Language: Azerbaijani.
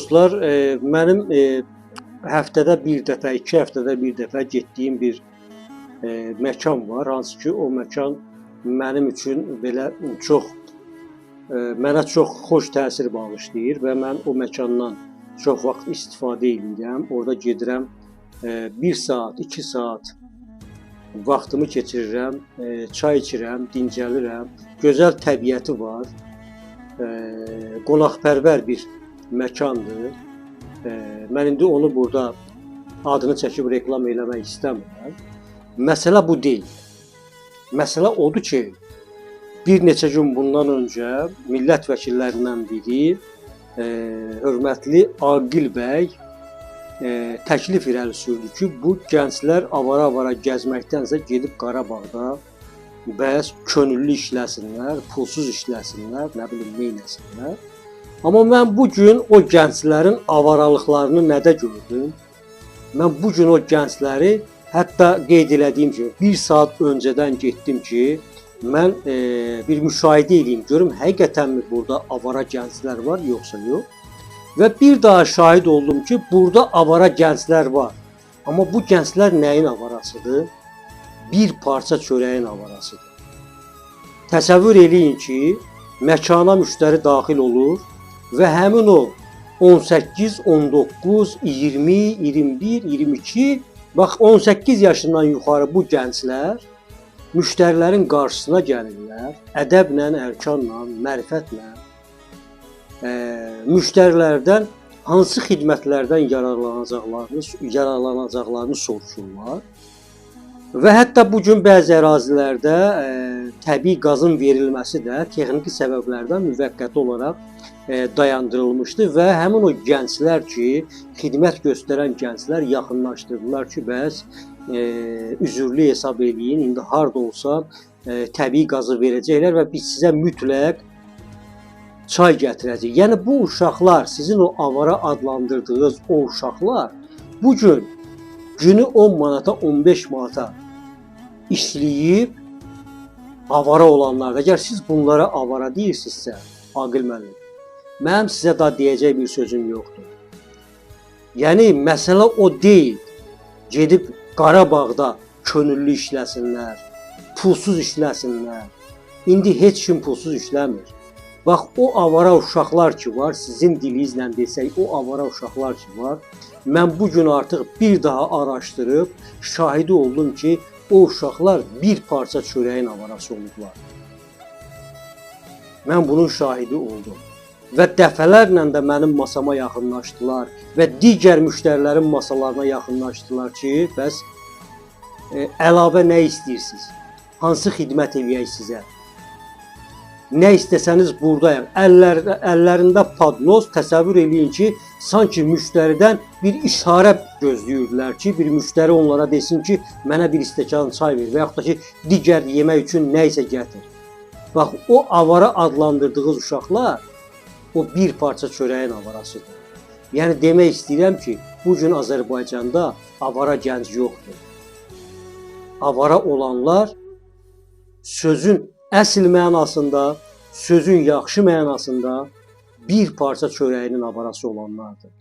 dostlar, mənim həftədə bir dəfə, 2 həftədə bir dəfə getdiyim bir məkan var. Hansı ki, o məkan mənim üçün belə mənə çox xoş təsir bağışlayır və mən o məkandan çox vaxt istifadə edirəm. Orada gedirəm, 1 saat, 2 saat vaxtımı keçirirəm, çay içirəm, dincəlirəm. Gözəl təbiəti var, qonaqpərvər bir məkandır. Mən indi onu burada adını çəkib reklam eləmək istəmirəm. Məsələ bu deyil. Məsələ odur ki, bir neçə gün bundan öncə millət vəkillərindən biri, hörmətli Aqil bəy təklif irəli sürdü ki, bu gənclər avara-avara gəzməkdənsə gedib Qarabağda bəs könüllü işləsinlər, pulsuz işləsinlər, nə bilim, neynəsinlər. Amma mən bugün o gənclərin avaralıqlarını nədə gördüm? Mən bugün o gəncləri, hətta qeyd elədiyim kimi, 1 saat öncədən getdim ki, mən bir müşahidə edeyim, görüm həqiqətənmi burada avara gənclər var, yoxsa yox. Və bir daha şahid oldum ki, burada avara gənclər var. Amma bu gənclər nəyin avarasıdır? Bir parça çörəyin avarasıdır. Təsəvvür eləyin ki, məkana müştəri daxil olur və həmin o 18, 19, 20, 21, 22, bax 18 yaşından yuxarı bu gənclər müştərilərin qarşısına gəlirlər, ədəblə, ərkanla, mərifətlə, müştərilərdən hansı xidmətlərdən yararlanacaqlarını soruşurlar. Və hətta bugün bəzi ərazilərdə təbii qazın verilməsi də texniki səbəblərdən müvəqqəti olaraq dayandırılmışdı və həmin o gənclər ki, xidmət göstərən gənclər yaxınlaşdırdılar ki, bəs üzürlü hesab eləyin, indi harda olsa təbii qazı verəcəklər və biz sizə mütləq çay gətirəcəyik. Yəni bu uşaqlar, sizin o avara adlandırdığınız o uşaqlar bugün günü 10 manata, 15 manata işləyib avara olanlar. Əgər siz bunlara avara deyirsinizsə, Aqil müəllim, mənim sizə daha deyəcək bir sözüm yoxdur. Yəni məsələ o deyil. Gedib Qarabağda könüllü işləsinlər, pulsuz işləsinlər. İndi heç kim pulsuz işləmir. Bax, o avara uşaqlar ki var, sizin dilinizlə desək, o avara uşaqlar ki var, mən bugün artıq bir daha araşdırıb şahidi oldum ki, o uşaqlar bir parça çörəyin avarası olublar. Mən bunun şahidi oldum. Və dəfələrlə də mənim masama yaxınlaşdılar və digər müştərilərin masalarına yaxınlaşdılar ki, bəs əlavə nə istəyirsiniz? Hansı xidmət eləyək sizə? Nə istəsəniz buradayım. Əllərində padnos, təsəvvür eləyin ki, sanki müştəridən bir işarə gözləyirdilər ki, bir müştəri onlara desin ki, mənə bir stəkan çay ver və yaxud da ki, digər yemək üçün nə isə gətir. Bax, o avara adlandırdığınız uşaqlar, o bir parça çörəyin avarasıdır. Yəni demək istəyirəm ki, bugün Azərbaycanda avara gənc yoxdur. Avara olanlar sözün əsl mənasında, sözün yaxşı mənasında bir parça çörəyinin avarası olanlardır.